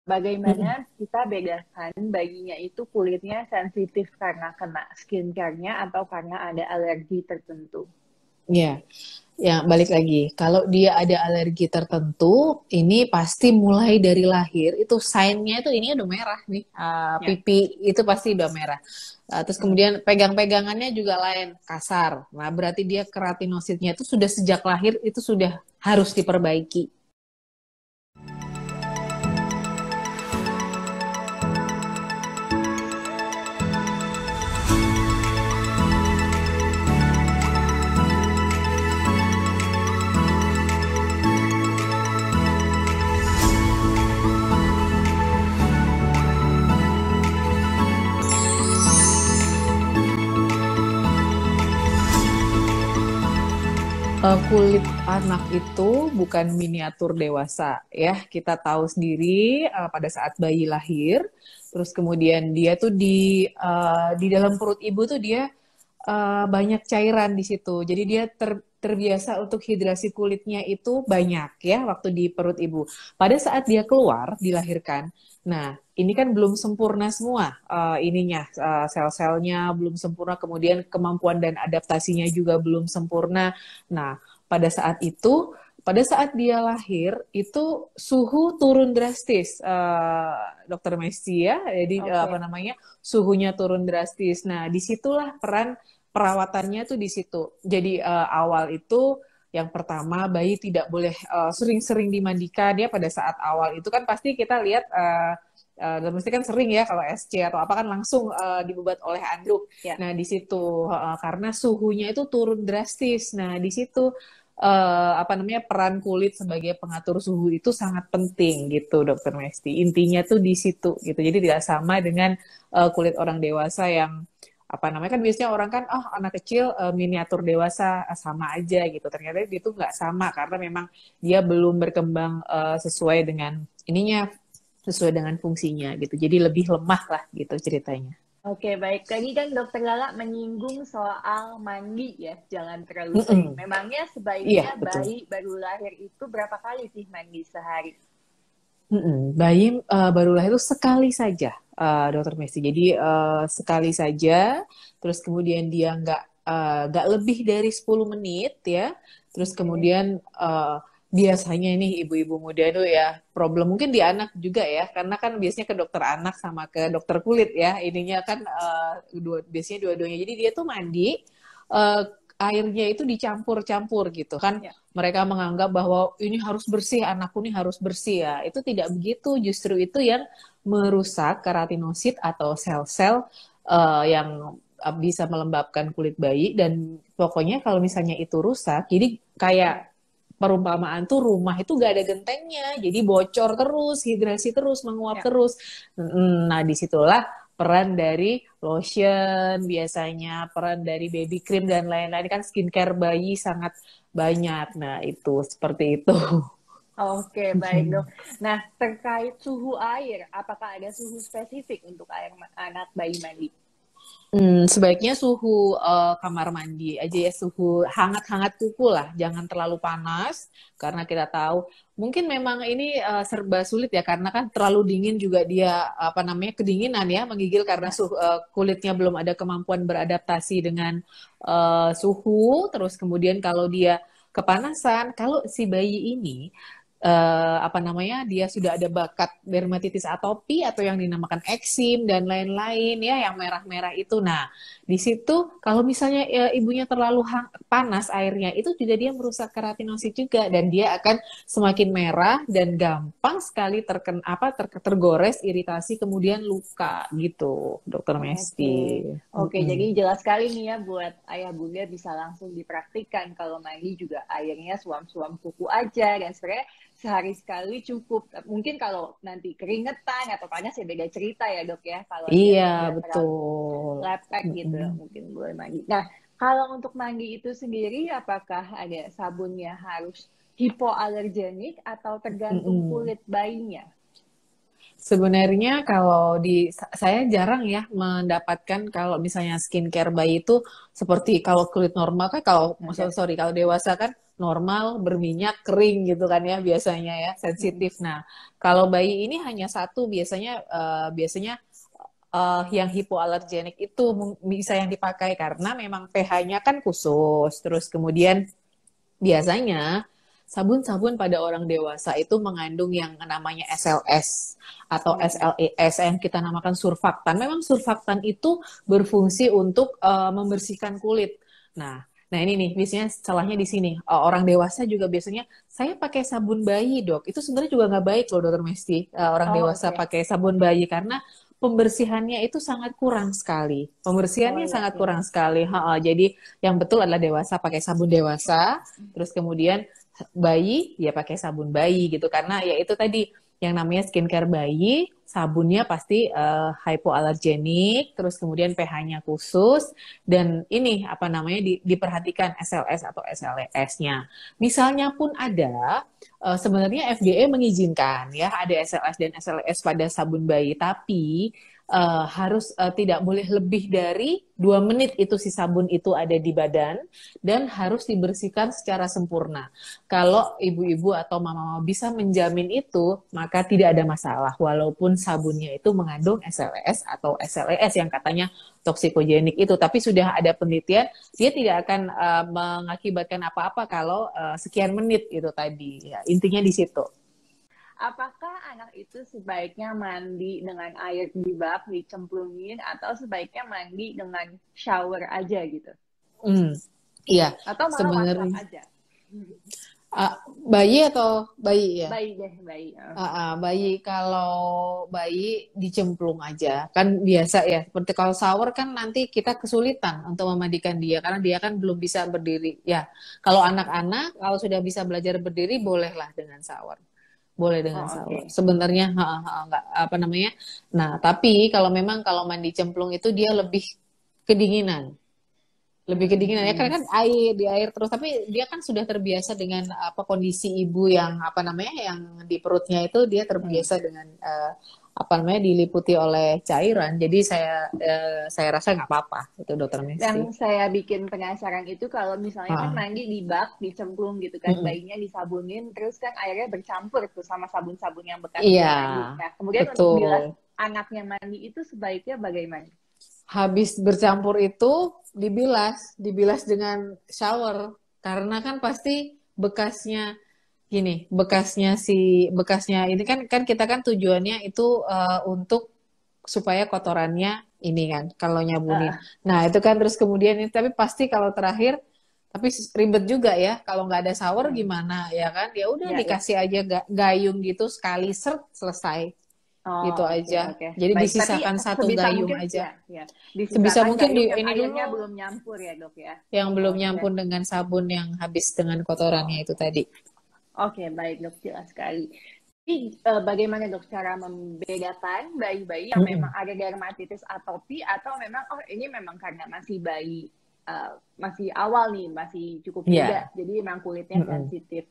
Bagaimana Mm-mm. kita bedakan bayinya itu kulitnya sensitif karena kena skincare-nya atau karena ada alergi tertentu? Ya, ya balik lagi. Kalau dia ada alergi tertentu, ini pasti mulai dari lahir itu sign-nya itu ini udah merah nih. Ya. Pipi itu pasti udah merah. Terus Hmm. kemudian pegang-pegangannya juga lain, kasar. Nah, berarti dia keratinositnya itu sudah sejak lahir itu sudah harus diperbaiki. Kulit anak itu bukan miniatur dewasa ya. Kita tahu sendiri pada saat bayi lahir, terus kemudian dia tuh di dalam perut ibu tuh dia banyak cairan di situ. Jadi dia terbiasa untuk hidrasi kulitnya itu banyak ya waktu di perut ibu. Pada saat dia keluar dilahirkan, nah ini kan belum sempurna semua ininya sel-selnya belum sempurna, kemudian kemampuan dan adaptasinya juga belum sempurna. Nah pada saat dia lahir itu suhu turun drastis, Dokter Messi ya. Jadi apa Oke. namanya suhunya turun drastis. Nah disitulah peran perawatannya tuh di situ. Jadi awal itu yang pertama bayi tidak boleh sering-sering dimandikan ya pada saat awal itu kan pasti kita lihat dan mesti kan sering ya kalau SC atau apa kan langsung dibuat oleh anduk. Ya. Nah di situ karena suhunya itu turun drastis. Nah di situ apa namanya peran kulit sebagai pengatur suhu itu sangat penting gitu Dokter Mesti. Intinya tuh di situ gitu. Jadi tidak sama dengan kulit orang dewasa yang apa namanya kan biasanya orang kan oh anak kecil miniatur dewasa sama aja gitu. Ternyata itu nggak sama karena memang dia belum berkembang sesuai dengan ininya sesuai dengan fungsinya gitu. Jadi lebih lemah lah gitu ceritanya. Oke, baik. Tadi kan Dokter Lala menyinggung soal mandi ya, jangan terlalu sering. Mm-mm. Memangnya Iya sebaiknya betul. bayi baru lahir itu berapa kali sih mandi sehari? Mm-mm. Bayi baru lahir itu sekali saja, Dokter Messi. Jadi sekali saja, terus kemudian dia nggak lebih dari 10 menit ya. Terus Oke. kemudian biasanya ini ibu-ibu muda itu ya problem mungkin di anak juga ya, karena kan biasanya ke dokter anak sama ke dokter kulit ya. Ininya kan biasanya dua-duanya. Jadi dia tuh mandi. eh, Airnya itu dicampur-campur gitu kan Ya. mereka menganggap bahwa ini harus bersih, anakku ini harus bersih ya. Itu tidak begitu, justru itu yang merusak keratinosit atau sel-sel yang bisa melembabkan kulit bayi dan pokoknya kalau misalnya itu rusak, jadi kayak Ya. perumpamaan tuh rumah itu gak ada gentengnya, jadi bocor terus, hidrasi terus, menguap Ya. terus. Nah, disitulah peran dari lotion biasanya, peran dari baby cream dan lain-lain kan skincare bayi sangat banyak. Nah, itu seperti itu. Oke, baik dok. Nah, terkait suhu air, apakah ada suhu spesifik untuk anak bayi mandi? Sebaiknya suhu kamar mandi aja ya, suhu hangat-hangat kuku lah, jangan terlalu panas karena kita tahu mungkin memang ini serba sulit ya karena kan terlalu dingin juga dia apa namanya kedinginan ya menggigil karena Ya. kulitnya belum ada kemampuan beradaptasi dengan suhu. Terus kemudian kalau dia kepanasan, kalau si bayi ini apa namanya dia sudah ada bakat dermatitis atopi atau yang dinamakan eksim dan lain-lain ya yang merah-merah itu. Nah, di situ kalau misalnya ibunya terlalu panas airnya itu juga dia merusak keratinosit juga dan dia akan semakin merah dan gampang sekali tergores iritasi kemudian luka gitu, Dokter Oke, Mesti. oke. Jadi Mm-mm. jelas sekali nih ya buat ayah bunda bisa langsung dipraktikkan kalau mandi juga airnya suam-suam kuku aja dan sebenarnya sehari sekali cukup. Mungkin kalau nanti keringetan atau panas ya beda cerita ya dok ya. Kalau dia Iya, udah terlalu betul. lepek gitu Mm-mm. mungkin boleh mandi. Nah, kalau untuk mandi itu sendiri apakah ada sabunnya harus hipoalergenik atau tergantung Mm-mm. kulit bayinya? Sebenarnya kalau saya jarang ya mendapatkan kalau misalnya skincare bayi itu seperti kalau kulit normal kan kalau Ada. sorry kalau dewasa kan normal, berminyak, kering gitu kan ya biasanya ya, sensitif. Nah, kalau bayi ini hanya satu biasanya yang hipoalergenik itu bisa yang dipakai karena memang pH-nya kan khusus. Terus kemudian biasanya sabun-sabun pada orang dewasa itu mengandung yang namanya SLS atau SLES yang kita namakan surfaktan. Memang surfaktan itu berfungsi untuk membersihkan kulit. Nah ini nih biasanya salahnya di sini. Orang dewasa juga biasanya saya pakai sabun bayi dok. Itu sebenarnya juga nggak baik loh dokter Mesti. Orang dewasa pakai sabun bayi karena pembersihannya itu sangat kurang sekali. Pembersihannya sangat kurang sekali. Jadi yang betul adalah dewasa pakai sabun dewasa, terus kemudian bayi ya pakai sabun bayi gitu karena ya itu tadi yang namanya skincare bayi, sabunnya pasti hypoallergenic, terus kemudian pH-nya khusus dan ini apa namanya diperhatikan SLS atau SLES-nya. Misalnya pun ada sebenarnya FDA mengizinkan ya ada SLS dan SLS pada sabun bayi, tapi harus tidak boleh lebih dari 2 menit itu si sabun itu ada di badan dan harus dibersihkan secara sempurna. Kalau ibu-ibu atau mama-mama bisa menjamin itu, maka tidak ada masalah walaupun sabunnya itu mengandung SLS atau SLES yang katanya toksikogenik itu, tapi sudah ada penelitian dia tidak akan mengakibatkan apa-apa kalau sekian menit itu tadi. Ya, intinya di situ. Apakah anak itu sebaiknya mandi dengan air di bak, dicemplungin, atau sebaiknya mandi dengan shower aja gitu? Iya, Atau malah sebenarnya wastafel aja? bayi atau bayi ya? Bayi deh, bayi. Bayi kalau bayi dicemplung aja kan biasa ya. Seperti kalau shower kan nanti kita kesulitan untuk memandikan dia karena dia kan belum bisa berdiri. Ya, kalau anak-anak kalau sudah bisa belajar berdiri bolehlah dengan shower. Boleh dengan shower. Sebenarnya nggak apa namanya. Nah, tapi kalau memang kalau mandi cemplung itu dia lebih kedinginan. Lebih kedinginan ya karena kan di air terus, tapi dia kan sudah terbiasa dengan apa kondisi ibu yang apa namanya yang di perutnya itu dia terbiasa dengan apa namanya diliputi oleh cairan. Jadi saya rasa nggak apa-apa itu dokter Mesti. Yang saya bikin penasaran itu kalau misalnya kan mandi di bak, dicemplung gitu kan, bayinya disabunin, terus kan airnya bercampur tuh sama sabun-sabun yang bekas dia mandi. Nah, kemudian untuk bilas anaknya mandi itu sebaiknya bagaimana? Habis bercampur itu dibilas dengan shower karena kan pasti bekasnya bekasnya ini kan kita kan tujuannya itu untuk supaya kotorannya ini kan kalau nyabunin. Nah, itu kan terus kemudian ini tapi pasti kalau terakhir tapi ribet juga ya kalau nggak ada shower gimana ya kan? Ya udah dikasih aja gayung gitu sekali selesai. Gitu aja. Jadi baik, disisakan satu gayung mungkin, aja. Sebisa mungkin ini dulu belum nyampur ya dok ya. Yang belum nyampur dengan sabun yang habis dengan kotorannya itu tadi. Baik dok, jelas sekali. Jadi bagaimana dok cara membedakan bayi-bayi yang memang ada dermatitis atopi atau memang ini memang karena masih bayi masih awal nih, masih cukup muda, jadi memang kulitnya sensitif.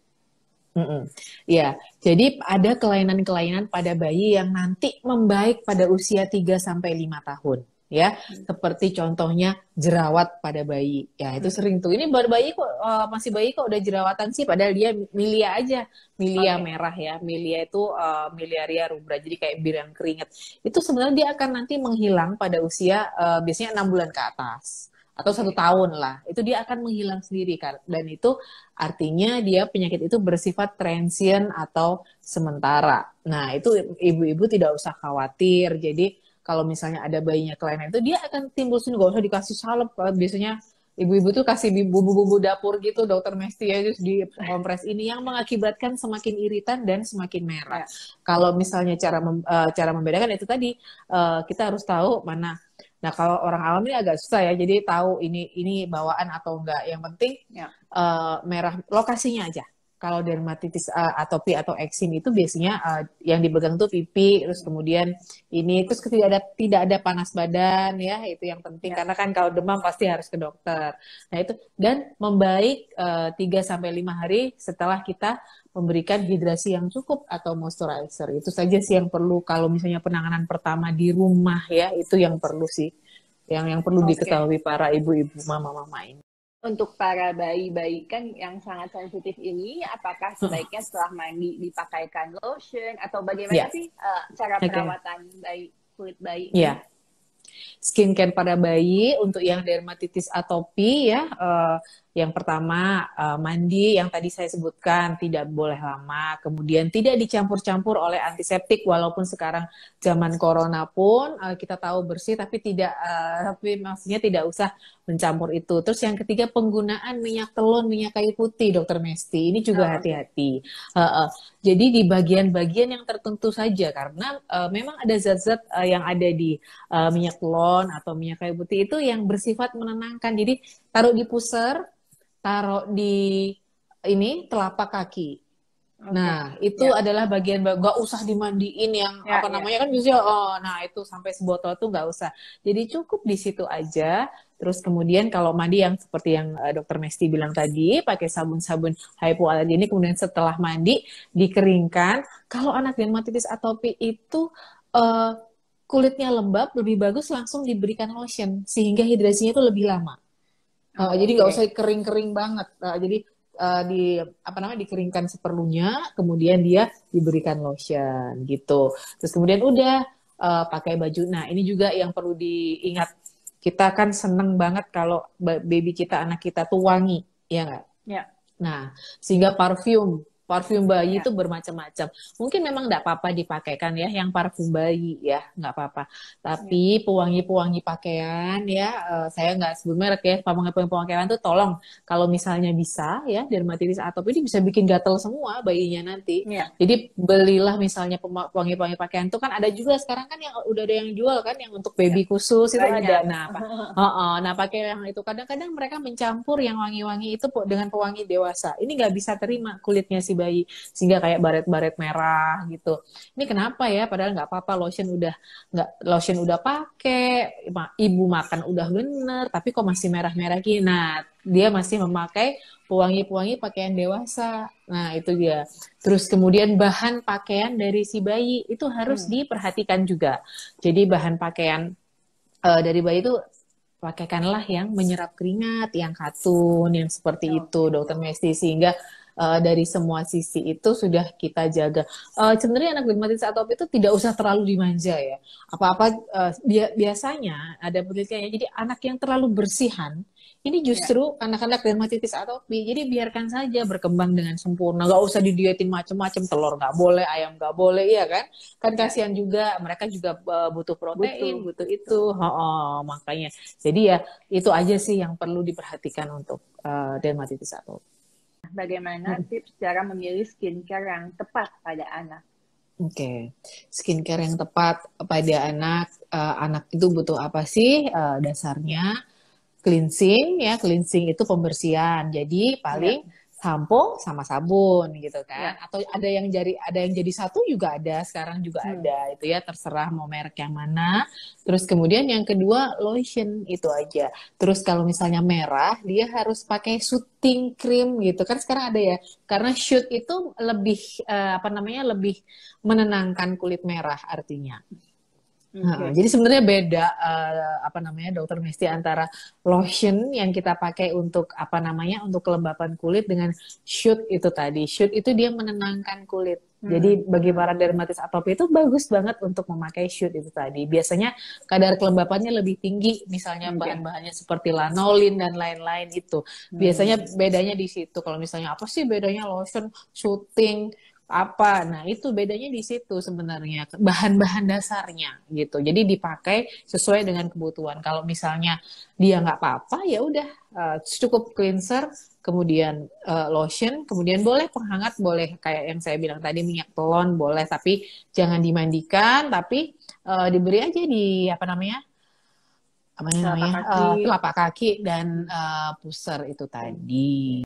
Ya, jadi ada kelainan-kelainan pada bayi yang nanti membaik pada usia 3-5 tahun. Ya, seperti contohnya jerawat pada bayi. Ya, itu sering tuh. Ini baru bayi kok masih bayi kok udah jerawatan sih, padahal dia milia aja, milia merah ya. Milia itu miliaria rubra, jadi kayak birang keringat. Itu sebenarnya dia akan nanti menghilang pada usia biasanya 6 bulan ke atas atau 1 tahun lah, itu dia akan menghilang sendiri kan, dan itu artinya dia penyakit itu bersifat transient atau sementara. Nah itu ibu-ibu tidak usah khawatir. Jadi kalau misalnya ada bayinya kelainan itu dia akan timbul sendiri, gak usah dikasih salep. Biasanya ibu-ibu tuh kasih bumbu-bumbu dapur gitu dokter Mesti ya, terus di kompres ini yang mengakibatkan semakin iritan dan semakin merah. Kalau misalnya cara membedakan itu tadi kita harus tahu mana. Nah, kalau orang awam ini agak susah ya, jadi tahu ini bawaan atau enggak. Yang penting merah lokasinya aja. Kalau dermatitis atopi atau eksim itu biasanya yang dipegang tuh pipi, terus kemudian ini terus tidak ada panas badan ya, itu yang penting karena kan kalau demam pasti harus ke dokter. Nah, itu dan membaik 3-5 hari setelah kita memberikan hidrasi yang cukup atau moisturizer. Itu saja sih yang perlu kalau misalnya penanganan pertama di rumah ya, itu yang perlu sih. Yang perlu diketahui para ibu-ibu, mama-mama ini. untuk para bayi-bayi kan yang sangat sensitif ini, apakah sebaiknya setelah mandi dipakaikan lotion atau bagaimana Ya, sih cara oke. perawatan bayi, kulit bayi ini? Ya, skincare pada bayi untuk yang dermatitis atopi ya, yang pertama mandi yang tadi saya sebutkan tidak boleh lama, kemudian tidak dicampur-campur oleh antiseptik walaupun sekarang zaman corona pun kita tahu bersih tapi tidak tapi maksudnya tidak usah mencampur itu. Terus yang ketiga penggunaan minyak telon, minyak kayu putih, Dokter Mesti ini juga Oh, oke. hati-hati. Jadi di bagian-bagian yang tertentu saja karena memang ada zat-zat yang ada di minyak telon atau minyak kayu putih itu yang bersifat menenangkan. Jadi taruh di pusar, taruh di ini telapak kaki. Oke. Nah, itu Ya, adalah bagian nggak usah dimandiin yang ya, apa ya. namanya kan biasanya nah itu sampai sebotol tuh nggak usah. Jadi cukup di situ aja. Terus kemudian kalau mandi yang seperti yang Dokter Mesti bilang tadi, pakai sabun-sabun hypoallergenic, kemudian setelah mandi dikeringkan. Kalau anak dermatitis atopi itu eh, kulitnya lembab, lebih bagus langsung diberikan lotion sehingga hidrasinya itu lebih lama. Oh, Jadi nggak oke. usah kering-kering banget. Jadi di apa namanya dikeringkan seperlunya, kemudian dia diberikan lotion gitu. Terus kemudian udah pakai baju. Nah ini juga yang perlu diingat. Kita kan seneng banget kalau baby kita, anak kita tuh wangi, ya nggak? Ya, Nah, sehingga parfum bayi ya, itu bermacam-macam. Mungkin memang nggak apa-apa dipakaikan ya, yang parfum bayi ya, nggak apa-apa. ya. Tapi pewangi-pewangi pakaian ya, saya nggak sebut merek ya, pewangi-pewangi pakaian tuh tolong kalau misalnya bisa ya, dermatitis atopi ini bisa bikin gatel semua bayinya nanti. Ya, Jadi belilah misalnya pewangi-pewangi pakaian tuh kan ada juga sekarang kan yang udah ada yang jual kan, yang untuk ya. baby khusus itu ada. Banyak. Nah, nah, pakai yang itu. Kadang-kadang mereka mencampur yang wangi-wangi itu dengan pewangi dewasa. Ini nggak bisa terima kulitnya si bayi, sehingga kayak baret-baret merah gitu. Ini kenapa ya? Padahal nggak apa-apa, lotion udah pakai, ibu makan udah bener, tapi kok masih merah-merah gini. Nah, dia masih memakai pewangi-pewangi pakaian dewasa. Nah, itu dia. Terus kemudian bahan pakaian dari si bayi itu harus Hmm. diperhatikan juga. Jadi bahan pakaian dari bayi itu pakaikanlah yang menyerap keringat, yang katun, yang seperti itu, Oke. Dokter Mesty, sehingga dari semua sisi itu sudah kita jaga. Sebenarnya anak dermatitis atopi itu tidak usah terlalu dimanja ya. Apa-apa biasanya ada penelitiannya. Jadi anak yang terlalu bersihan ini Ya, justru anak-anak dermatitis atopi. Jadi biarkan saja berkembang dengan sempurna. Nggak usah didietin macam-macam. Telur nggak boleh, ayam nggak boleh, iya kan? Kan ya. kasihan juga. Mereka juga butuh protein, Butuh. butuh itu. Betul. Makanya. Jadi ya itu aja sih yang perlu diperhatikan untuk dermatitis atopi. Bagaimana Mm. tips cara memilih skincare yang tepat pada anak? Oke, skincare yang tepat pada anak, anak itu butuh apa sih? Dasarnya cleansing ya, cleansing itu pembersihan. Jadi Ya, paling sampo sama sabun gitu kan. ya. Atau ada yang jadi satu juga ada, sekarang juga Hmm. ada itu ya, terserah mau merek yang mana. Terus kemudian yang kedua lotion itu aja. Terus kalau misalnya merah, dia harus pakai soothing cream gitu kan sekarang ada ya. Karena shoot itu lebih apa namanya lebih menenangkan kulit merah artinya. Nah, Oke. jadi sebenarnya beda apa namanya Dokter Misti antara lotion yang kita pakai untuk apa namanya untuk kelembapan kulit dengan shoot itu tadi. Shoot itu dia menenangkan kulit. Hmm. Jadi bagi para dermatis atopi itu bagus banget untuk memakai shoot itu tadi. Biasanya kadar kelembapannya lebih tinggi, misalnya Oke. bahan-bahannya seperti lanolin dan lain-lain itu. Biasanya Hmm. bedanya di situ. Kalau misalnya apa sih bedanya lotion, shooting, apa. Nah, itu bedanya di situ sebenarnya, bahan-bahan dasarnya gitu. Jadi dipakai sesuai dengan kebutuhan. Kalau misalnya dia nggak apa-apa, ya udah cukup cleanser, kemudian lotion, kemudian boleh penghangat, boleh kayak yang saya bilang tadi minyak telon boleh, tapi jangan dimandikan, tapi diberi aja di apa namanya? Apa Telapak namanya? kaki. Telapak kaki dan pusar itu tadi.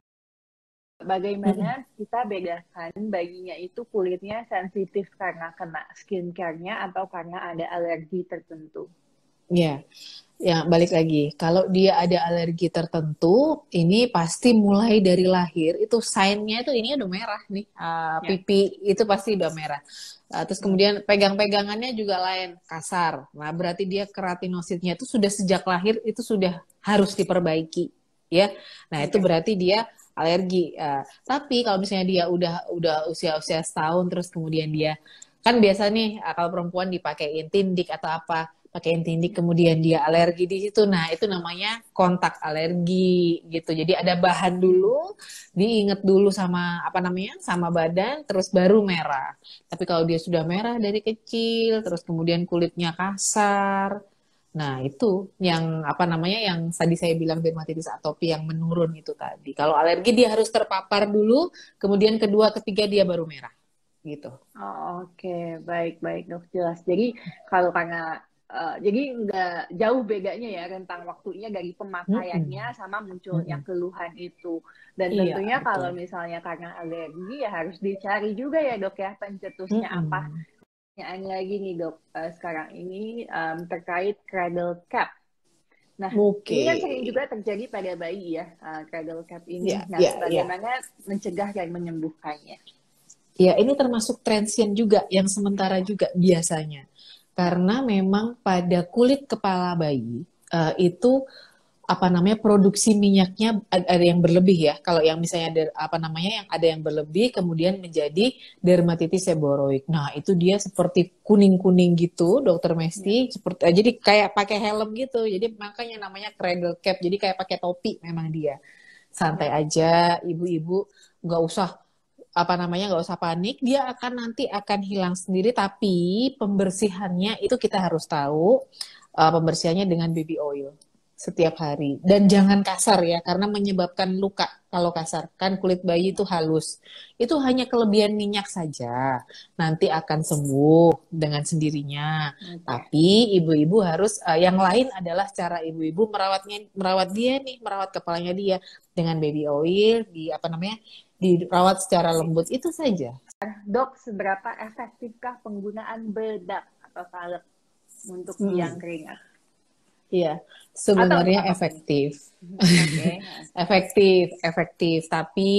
Bagaimana kita bedakan bayinya itu kulitnya sensitif karena kena skincare-nya atau karena ada alergi tertentu? Ya, ya balik lagi. Kalau dia ada alergi tertentu, ini pasti mulai dari lahir itu sign-nya itu ini udah merah nih. Ya. Pipi itu pasti udah merah. Terus Hmm. kemudian pegang-pegangannya juga lain, kasar. Nah, berarti dia keratinositnya itu sudah sejak lahir itu sudah harus diperbaiki. ya. Nah, itu Oke. berarti dia alergi. Tapi kalau misalnya dia udah usia-usia setahun terus kemudian dia kan biasa nih kalau perempuan dipakein tindik atau apa, pakein tindik kemudian dia alergi di situ. Nah, itu namanya kontak alergi gitu. Jadi ada bahan dulu, diinget dulu sama apa namanya? Sama badan terus baru merah. Tapi kalau dia sudah merah dari kecil terus kemudian kulitnya kasar, nah, itu yang apa namanya yang tadi saya bilang dermatitis atopi yang menurun itu tadi. Kalau alergi dia harus terpapar dulu, kemudian kedua, ketiga dia baru merah gitu. Oh, oke, baik-baik dok, jelas. Jadi kalau karena jadi nggak jauh bedanya ya rentang waktunya dari pemakaiannya Mm-mm. sama munculnya Mm-mm. keluhan itu. Dan Iya, tentunya kalau betul. misalnya karena alergi ya harus dicari juga ya dok ya pencetusnya apa. Mm-mm. Pertanyaan lagi nih dok, sekarang ini terkait cradle cap. Nah, ini Oke. kan sering juga terjadi pada bayi ya, cradle cap ini. Ya, Nah, ya, ya. bagaimana mencegah dan menyembuhkannya? Ya, ini termasuk transient juga yang sementara juga biasanya. Karena memang pada kulit kepala bayi itu apa namanya produksi minyaknya ada yang berlebih ya. Kalau yang misalnya ada apa namanya yang ada yang berlebih kemudian menjadi dermatitis seboroid. Nah, itu dia seperti kuning-kuning gitu, Dokter Ya. Mesti, seperti jadi kayak pakai helm gitu. Jadi makanya namanya cradle cap. Jadi kayak pakai topi memang dia. Santai Ya. aja, ibu-ibu nggak usah apa namanya nggak usah panik, dia akan nanti akan hilang sendiri. Tapi pembersihannya itu kita harus tahu, pembersihannya dengan baby oil setiap hari dan jangan kasar ya karena menyebabkan luka. Kalau kasar kan kulit bayi itu halus, itu hanya kelebihan minyak saja, nanti akan sembuh dengan sendirinya. Oke. Tapi ibu-ibu harus yang lain adalah cara ibu-ibu merawat dia nih, merawat kepalanya dia dengan baby oil di apa namanya dirawat secara lembut itu saja. Dok, seberapa efektifkah penggunaan bedak atau salep untuk biang Mm-mm. keringat? Iya, Atau untuk sebenarnya apapun? efektif. Oke. Efektif, efektif. Tapi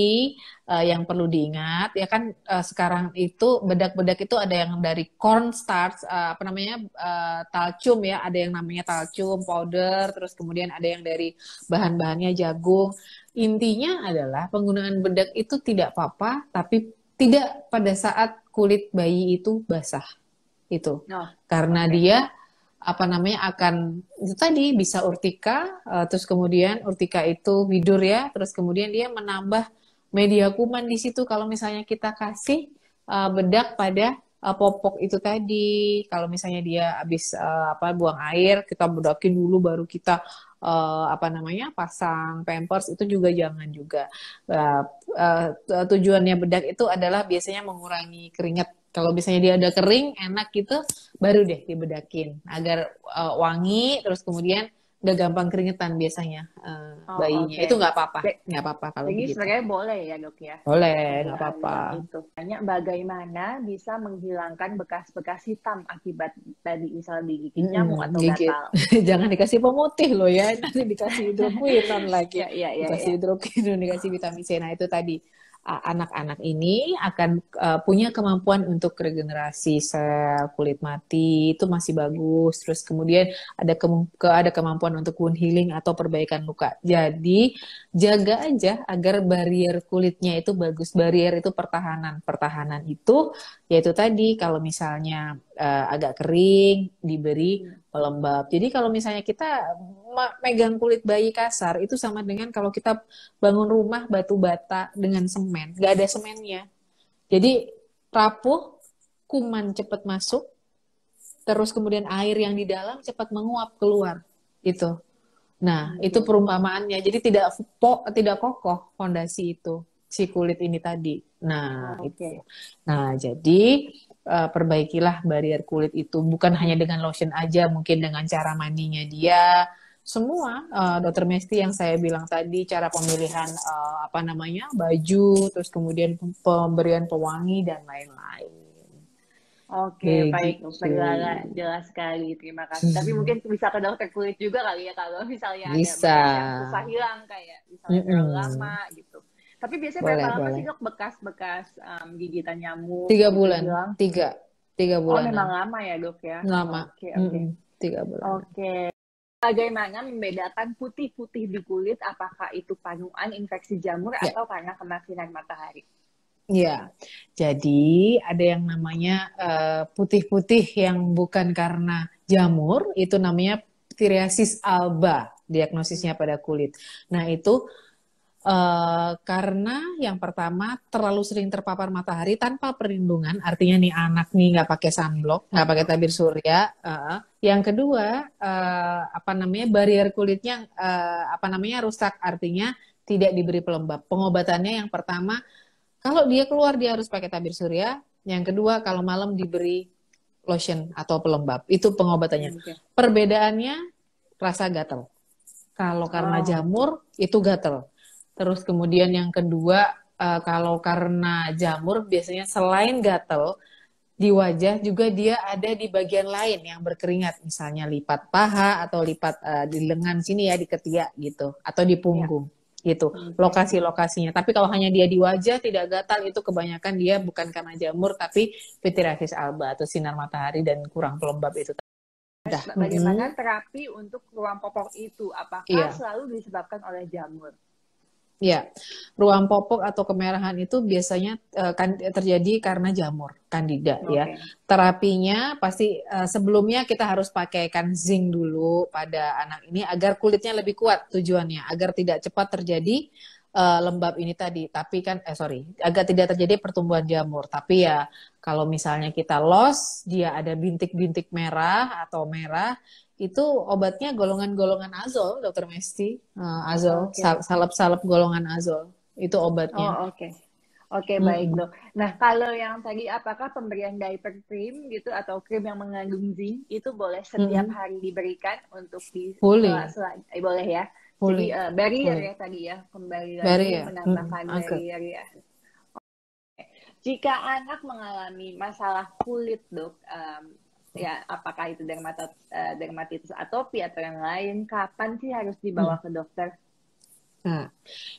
yang perlu diingat ya kan sekarang itu bedak-bedak itu ada yang dari cornstarch, apa namanya talcum ya, ada yang namanya talcum powder, terus kemudian ada yang dari bahan-bahannya jagung. Intinya adalah penggunaan bedak itu tidak apa-apa, tapi tidak pada saat kulit bayi itu basah itu, Oh, karena oke. dia apa namanya akan itu tadi bisa urtika, terus kemudian urtika itu bidur ya, terus kemudian dia menambah media kuman di situ kalau misalnya kita kasih bedak pada popok itu tadi. Kalau misalnya dia habis apa buang air, kita bedakin dulu baru kita apa namanya pasang pampers itu juga jangan juga. Uh, Tujuannya bedak itu adalah biasanya mengurangi keringat. Kalau misalnya dia udah kering, enak gitu, baru deh dibedakin agar wangi terus kemudian gak gampang keringetan biasanya Oh, bayinya oke. itu nggak apa-apa kalau Jadi begitu sebenarnya boleh ya dok ya boleh nggak penggunaan apa-apa. yang itu. Tanya bagaimana bisa menghilangkan bekas-bekas hitam akibat tadi misalnya digigit nyamuk atau Gigit gatal. jangan dikasih pemutih loh ya nanti dikasih hidrokuinon lagi, Ya, ya, ya, dikasih ya. hidrokuinon dikasih vitamin C. Nah itu tadi anak-anak ini akan punya kemampuan untuk regenerasi sel kulit mati itu masih bagus. Terus kemudian ada kemampuan untuk wound healing atau perbaikan luka. Jadi jaga aja agar barrier kulitnya itu bagus. Barrier itu pertahanan. Pertahanan itu yaitu tadi kalau misalnya agak kering diberi pelembab. Jadi kalau misalnya kita megang kulit bayi kasar itu sama dengan kalau kita bangun rumah batu bata dengan semen, nggak ada semennya. Jadi rapuh, kuman cepat masuk, terus kemudian air yang di dalam cepat menguap keluar. Itu. Nah, itu Oke. perumpamaannya. Jadi tidak kokoh fondasi itu si kulit ini tadi. Nah, itu. Oke. Nah, jadi perbaikilah barrier kulit itu bukan hanya dengan lotion aja, mungkin dengan cara mandinya dia. Semua Dokter Mesti yang saya bilang tadi, cara pemilihan apa namanya baju, terus kemudian pemberian pewangi dan lain-lain. Oke, baik Begitu. dokter Lala, jelas sekali, terima kasih. Tapi mungkin bisa ke dokter kulit juga kali ya kalau misalnya ada Bisa. bekas yang susah hilang kayak misalnya terlalu lama Mm-mm. gitu. Tapi biasanya berapa Boleh, lama sih boleh. dok bekas-bekas gigitan nyamuk 3 itu bulan, hilang? tiga Oh bulanan, memang lama ya dok ya? lama. Oke, oke. Mm-mm. 3 bulanan. Oke, Bagaimana membedakan putih-putih di kulit, apakah itu panuan infeksi jamur Ya, atau karena kena sinar matahari? ya. Jadi ada yang namanya putih-putih yang bukan karena jamur, itu namanya psoriasis alba, diagnosisnya pada kulit. Nah, itu karena yang pertama terlalu sering terpapar matahari tanpa perlindungan, artinya nih anak nih nggak pakai sunblock, nggak pakai Sunblock. tabir surya. Yang kedua, apa namanya barrier kulitnya apa namanya rusak, artinya tidak diberi pelembab. Pengobatannya yang pertama, kalau dia keluar dia harus pakai tabir surya. Yang kedua, kalau malam diberi lotion atau pelembab. Itu pengobatannya. Oke. Perbedaannya rasa gatal. Kalau karena Oh, jamur itu gatel. Terus kemudian yang kedua, kalau karena jamur biasanya selain gatel di wajah juga dia ada di bagian lain yang berkeringat, misalnya lipat paha atau lipat di lengan sini ya di ketiak gitu, atau di ya. punggung gitu. Oke. Lokasi-lokasinya. Tapi kalau hanya dia di wajah tidak gatal itu kebanyakan dia bukan karena jamur tapi pityriasis alba atau sinar matahari dan kurang pelembab itu. Dah. Bagaimana terapi untuk ruam popok itu? Apakah Iya. selalu disebabkan oleh jamur? Ya, ruam popok atau kemerahan itu biasanya kan terjadi karena jamur Candida ya. Oke. Terapinya pasti sebelumnya kita harus pakaikan zinc dulu pada anak ini agar kulitnya lebih kuat tujuannya, agar tidak cepat terjadi lembab ini tadi. Tapi kan agar tidak terjadi pertumbuhan jamur. Tapi ya kalau misalnya kita loss, dia ada bintik-bintik merah atau merah, itu obatnya golongan-golongan azol, Dokter Mesti. Azol, Oke. salep-salep golongan azol. Itu obatnya. Oh, oke. Oke, baik Mm-mm. dok. Nah, kalau yang tadi, apakah pemberian diaper cream gitu atau krim yang mengandung zinc itu boleh setiap Mm-mm. hari diberikan untuk di Boleh, boleh ya. Jadi boleh, barrier boleh. ya tadi ya, kembali lagi Barrier. Mm-mm. menambahkan Oke. barrier ya. Jika anak mengalami masalah kulit dok, ya apakah itu dermatitis atopi atau yang lain, kapan sih harus dibawa Mm. ke dokter? Nah,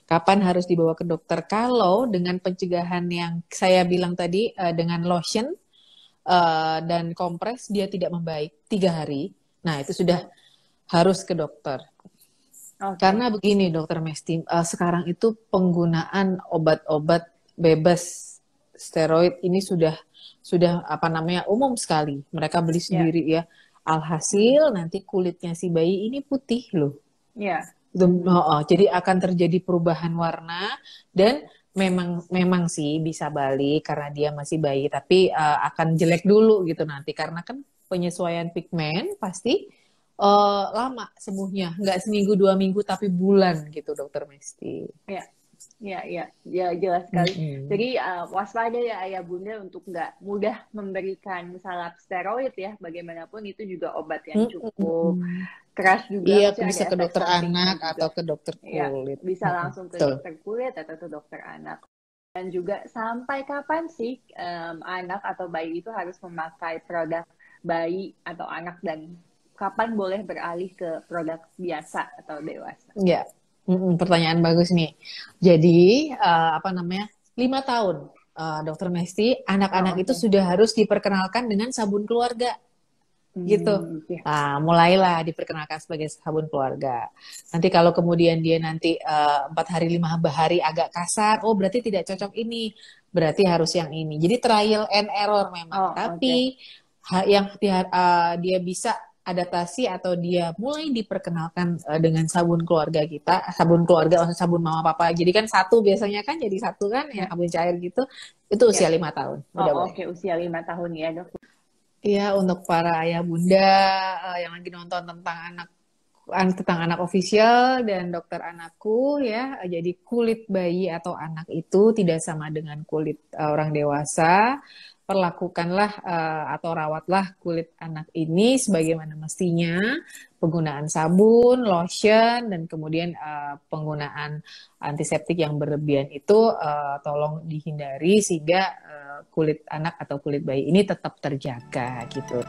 kapan harus dibawa ke dokter? Kalau dengan pencegahan yang saya bilang tadi, dengan lotion dan kompres, dia tidak membaik 3 hari. Nah, itu sudah harus ke dokter. Oke. Karena begini, Dokter Mesti, sekarang itu penggunaan obat-obat bebas steroid ini sudah apa namanya umum sekali. Mereka beli Ya. sendiri ya. Alhasil nanti kulitnya si bayi ini putih loh. Ya. Jadi akan terjadi perubahan warna dan memang sih bisa balik karena dia masih bayi, tapi akan jelek dulu gitu nanti karena kan penyesuaian pigmen pasti lama sembuhnya, nggak seminggu 2 minggu tapi bulan gitu, Dokter Mesti. Ya. Ya, ya, ya, jelas sekali. Mm-mm. Jadi waspada ya ayah bunda untuk nggak mudah memberikan salap steroid ya. Bagaimanapun itu juga obat yang cukup Mm-mm. keras juga, Iya, maksudnya ada bisa ke efek dokter sampingnya anak atau juga. ke dokter Ya, kulit. bisa Mm-mm. langsung ke Betul. dokter kulit atau ke dokter anak. Dan juga sampai kapan sih anak atau bayi itu harus memakai produk bayi atau anak dan kapan boleh beralih ke produk biasa atau dewasa? Ya, pertanyaan bagus nih. Jadi, apa namanya, 5 tahun, Dokter Mesti, anak-anak Oh, itu oke. sudah harus diperkenalkan dengan sabun keluarga, gitu. Oke. Nah, mulailah diperkenalkan sebagai sabun keluarga. Nanti kalau kemudian dia nanti 4 hari, 5 hari agak kasar, oh berarti tidak cocok ini, berarti harus yang ini. Jadi trial and error memang. Oh, oke. Tapi yang dia bisa adaptasi atau dia mulai diperkenalkan dengan sabun keluarga kita, sabun keluarga, maksudnya sabun mama papa. Jadi kan satu biasanya kan jadi satu kan, yang Ya, sabun cair gitu, itu ya. usia 5 tahun, udah Oh, boleh. oke. Usia 5 tahun ya, dok. Iya, untuk para ayah bunda yang lagi nonton tentang anak official dan dokter anakku ya, jadi kulit bayi atau anak itu tidak sama dengan kulit orang dewasa. Perlakukanlah atau rawatlah kulit anak ini sebagaimana mestinya. Penggunaan sabun, lotion, dan kemudian penggunaan antiseptik yang berlebihan itu tolong dihindari sehingga kulit anak atau kulit bayi ini tetap terjaga gitu.